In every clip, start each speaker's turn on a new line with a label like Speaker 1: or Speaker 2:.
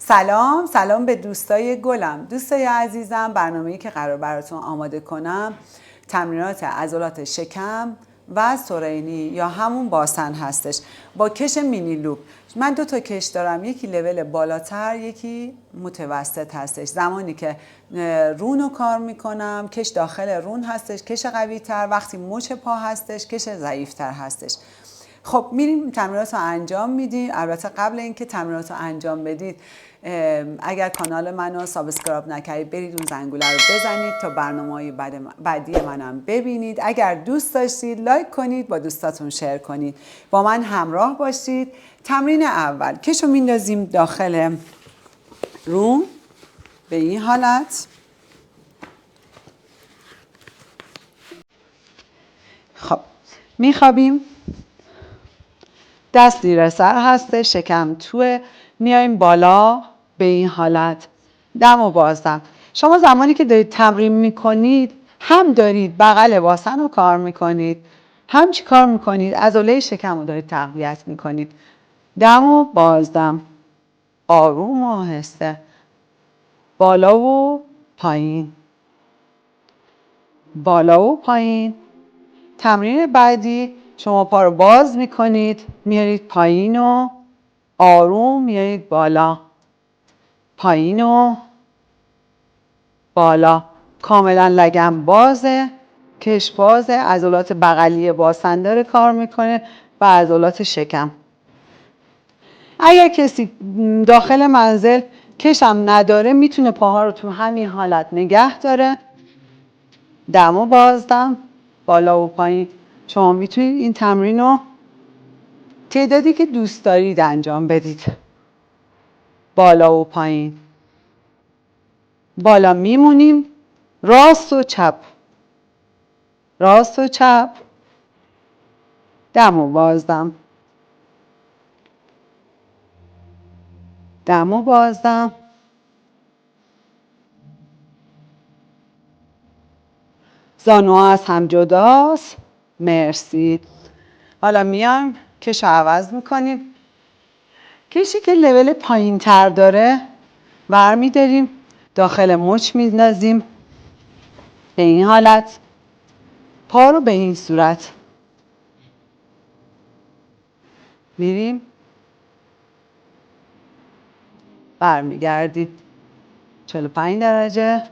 Speaker 1: سلام به دوستای گلم. دوستای عزیزم، برنامه‌ای که قرار براتون آماده کنم تمرینات عضلات شکم و سرینی یا همون باسن هستش با کش مینی لوپ. من 2 تا کش دارم، یکی لول بالاتر، یکی متوسط هستش. زمانی که رون رو کار میکنم کش داخل رون هستش، کش قوی تر. وقتی مچ پا هستش کش ضعیف تر هستش. خب میریم تمرینات رو انجام میدیم. البته قبل اینکه تمرینات رو انجام بدید اگر کانال منو سابسکرایب نکردید برید اون زنگوله رو بزنید تا برنامه‌های بعدی منم ببینید. اگر دوست داشتید لایک کنید، با دوستاتون شیر کنید، با من همراه باشید. تمرین اول، کشو میندازیم داخل روم به این حالت. خب میخوابیم، دست زیر سر هسته، شکم توه، میایم بالا به این حالت، دم و بازدم. شما زمانی که دارید تمرین میکنید هم دارید بغل باسن رو کار میکنید، هم چی کار میکنید؟ عضله شکم رو دارید تقویت میکنید. دم و بازدم، آروم و آهسته، بالا و پایین، بالا و پایین. تمرین بعدی شما پا رو باز میکنید، میارید پایین و آروم میارید بالا، پایین و بالا. کاملا لگن بازه، کش بازه، عضلات بغلی باسن داره کار میکنه و عضلات شکم. اگر کسی داخل منزل کشم نداره میتونه پاها رو تو همین حالت نگه داره، دم و بازدم، بالا و پایین. شما میتونید این تمرین رو تعدادی که دوست دارید انجام بدید. بالا و پایین، بالا میمونیم، راست و چپ، راست و چپ، دم و بازدم، دم و بازدم. زانوها از هم جداست. مرسی. حالا میایم کش رو عوض میکنیم. کشی که لول پایین تر داره برمیداریم داخل مچ میندازیم به این حالت، پا رو به این صورت میریم، برمیگردید 45 درجه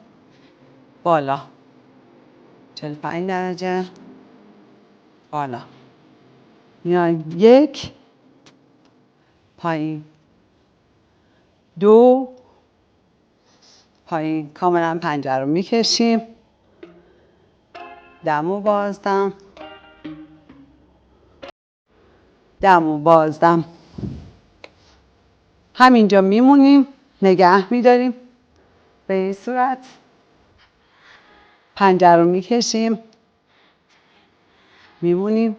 Speaker 1: بالا، 45 درجه بالا. میایم 1 پایین، 2 پایین، کاملا پنجه رو میکشیم، دم و بازدم، دم و بازدم. همینجا میمونیم، نگه میداریم به این صورت، پنجه رو میکشیم، میمونیم.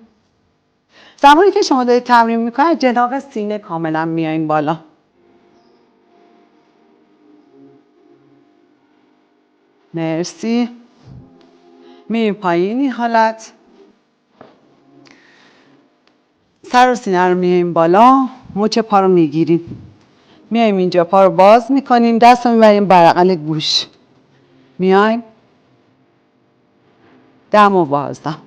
Speaker 1: زمانی که شما دارید تمرین میکنید جناق سینه کاملا میایین بالا. مرسی. میریم پایین این حالت، سر و سینه رو میاییم بالا، مچ پا رو میگیریم، میایم اینجا پا رو باز میکنیم، دست رو میبریم بغل گوش، میایم دم و بازدم،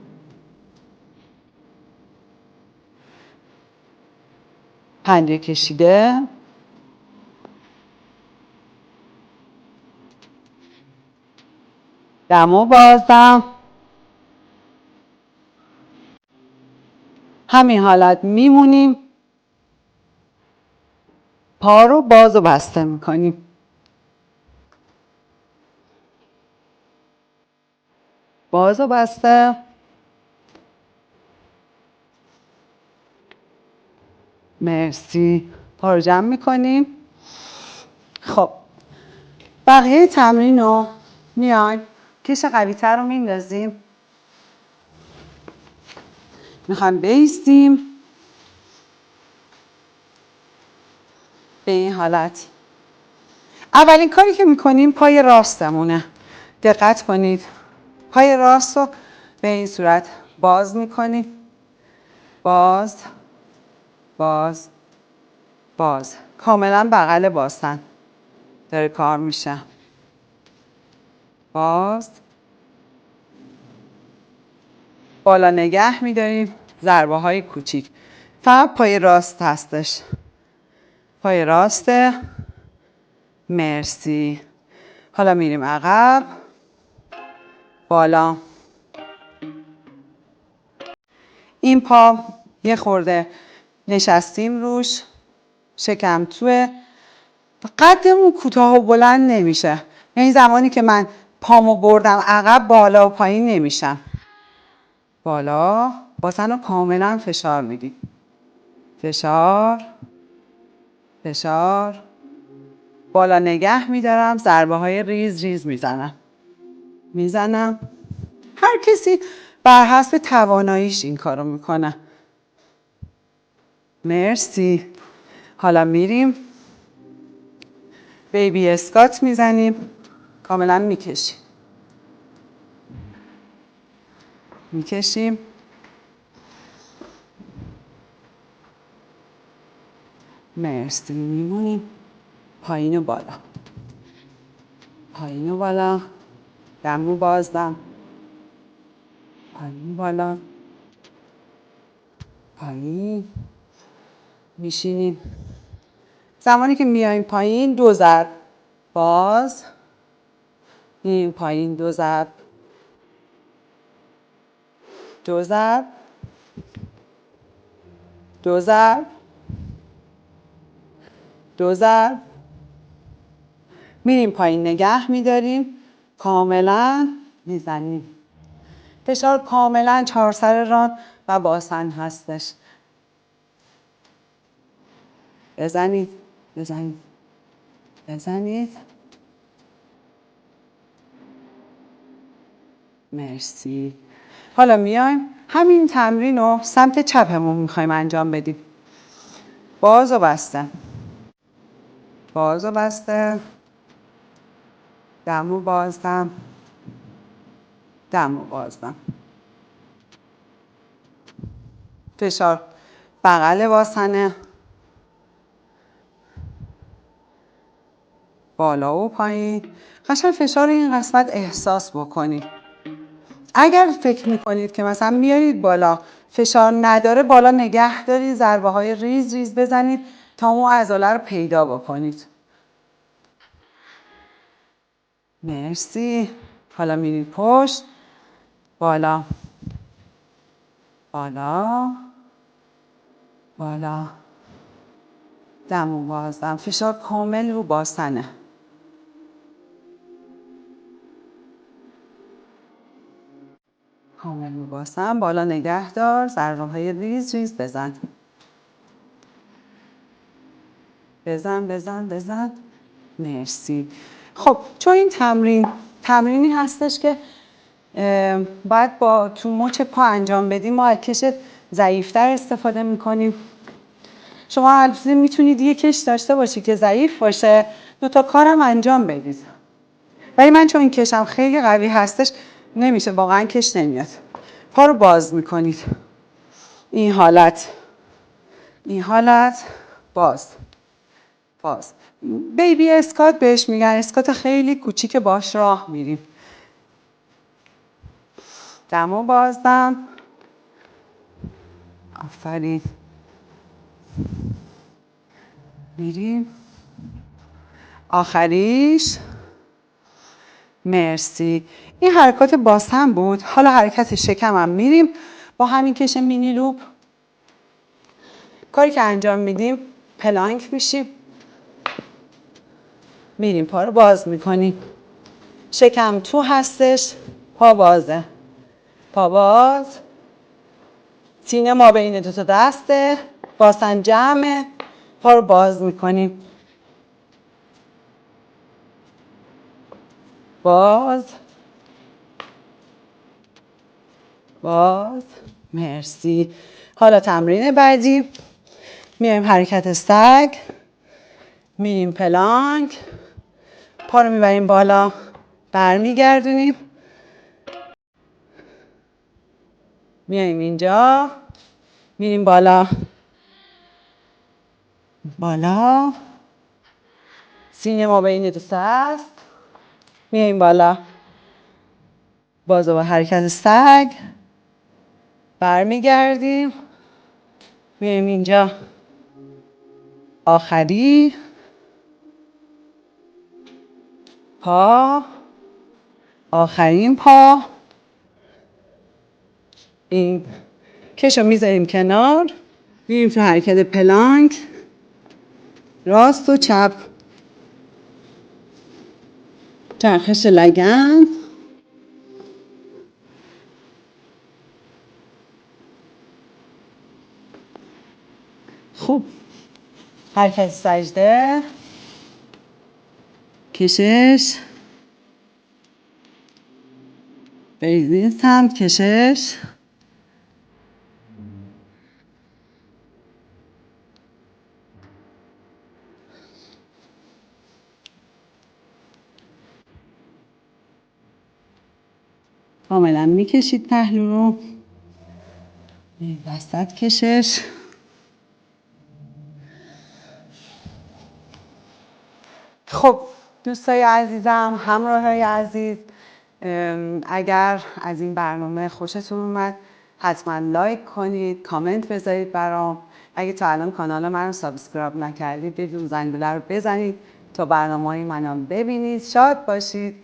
Speaker 1: پنجه کشیده، دم و بازدم. همین حالت میمونیم، پا رو باز و بسته میکنیم، باز و بسته. مرسی. پا رو جمع میکنیم. خب بقیه تمرین رو میایم کش قوی تر رو میندازیم، میخوایم بایستیم به این حالت. اولین کاری که میکنیم پای راستمونه. دقت کنید پای راست رو به این صورت باز میکنیم، باز باز باز، کاملا بغل باسن. داره کار میشه. باز. بالا نگه میداریم. ضربه های کوچیک. فقط پای راست هستش. پای راسته. مرسی. حالا میریم عقب. بالا. این پا یه خورده نشستیم روش. شکم توه. قدمون کوتاه و بلند نمیشه. یعنی زمانی که من پامو بردم عقب بالا و پایین نمیشم. بالا. باسن رو کاملا فشار میدیم. فشار. فشار. بالا نگه میدارم. ضربه های ریز ریز میزنم. هر کسی بر حسب تواناییش این کارو میکنه. مرسی. حالا میریم بیبی اسکات میزنیم. کاملا میکشیم. مرسی. میمونیم. پایین و بالا. پایین و بالا. دمو بازدم. پایین بالا. پایین. میشینیم. زمانی که میایم پایین 2 ضرب. باز. میریم پایین 2 ضرب. 2 ضرب. 2 ضرب. 2 ضرب. میریم پایین نگه میداریم. کاملا میزنیم. فشار کاملا 4 سر ران و باسن هستش. بزنید. بزنید. بزنید. مرسی. حالا میایم همین تمرین رو سمت چپمون میخوایم انجام بدیم. باز و بسته. باز و بسته. دم و بازدم. دم و بازدم. فشار بغل باسنه. بالا و پایین. قشنگ فشار این قسمت احساس بکنید. اگر فکر میکنید که مثلا میارید بالا فشار نداره بالا نگه دارید ضربه های ریز ریز بزنید تا اون عضله رو پیدا بکنید. مرسی. حالا میرید پشت. بالا. بالا. بالا. دم و بازدم. فشار کامل رو باسنه. کامل رو باسن. بالا نگه دار. ضربه های ریز ریز بزن. بزن بزن بزن. مرسی. خب چون این تمرینی هستش که باید با تو مچ پا انجام بدیم ما از کش ضعیفتر استفاده میکنیم. شما البته میتونید یه کش داشته باشید که ضعیف باشه 2 تا کارم انجام بدید. ولی من چون این کشم خیلی قوی هستش نمیشه واقعا کش نمیاد. پا رو باز میکنید. این حالت. این حالت. باز. باز. بیبی اسکات بهش میگن. اسکات خیلی کوچیک باش راه میریم. دم و بازدم. آفرین. میریم. آخریش. مرسی. این حرکات باسن بود. حالا حرکت شکمم میریم با همین کش مینی لوپ. کاری که انجام میدیم پلانک میشیم. میریم پا رو باز میکنیم. شکم تو هستش. پا بازه. پا باز. سینه ما بین 2 تا دسته. باسن جمعه. پا رو باز میکنیم. باز. باز. مرسی. حالا تمرین بعدی. میایم حرکت سگ. میریم پلانک. پا رو میبریم بالا. برمیگردونیم. میایم اینجا. میریم بالا. بالا. سینه ما بین دو است. میایم بالا. باز با حرکت سگ برمیگردیم. میایم اینجا آخری پا، آخرین پا. این کشو میذاریم کنار. میریم تو حرکت پلانک، راست و چپ، چرخش لگن. خوب. حرکت سجده، کشش، برید این سمت، کشش. کاملا میکشید پهلو رو. وسط کشش. خب دوستای عزیزم، همراهای عزیز، اگر از این برنامه خوشتون اومد حتما لایک کنید، کامنت بذارید برام. اگه تا الان کانال من رو سابسکرایب نکردید برید اون زنگوله رو بزنید تا برنامه‌های منو ببینید. شاد باشید.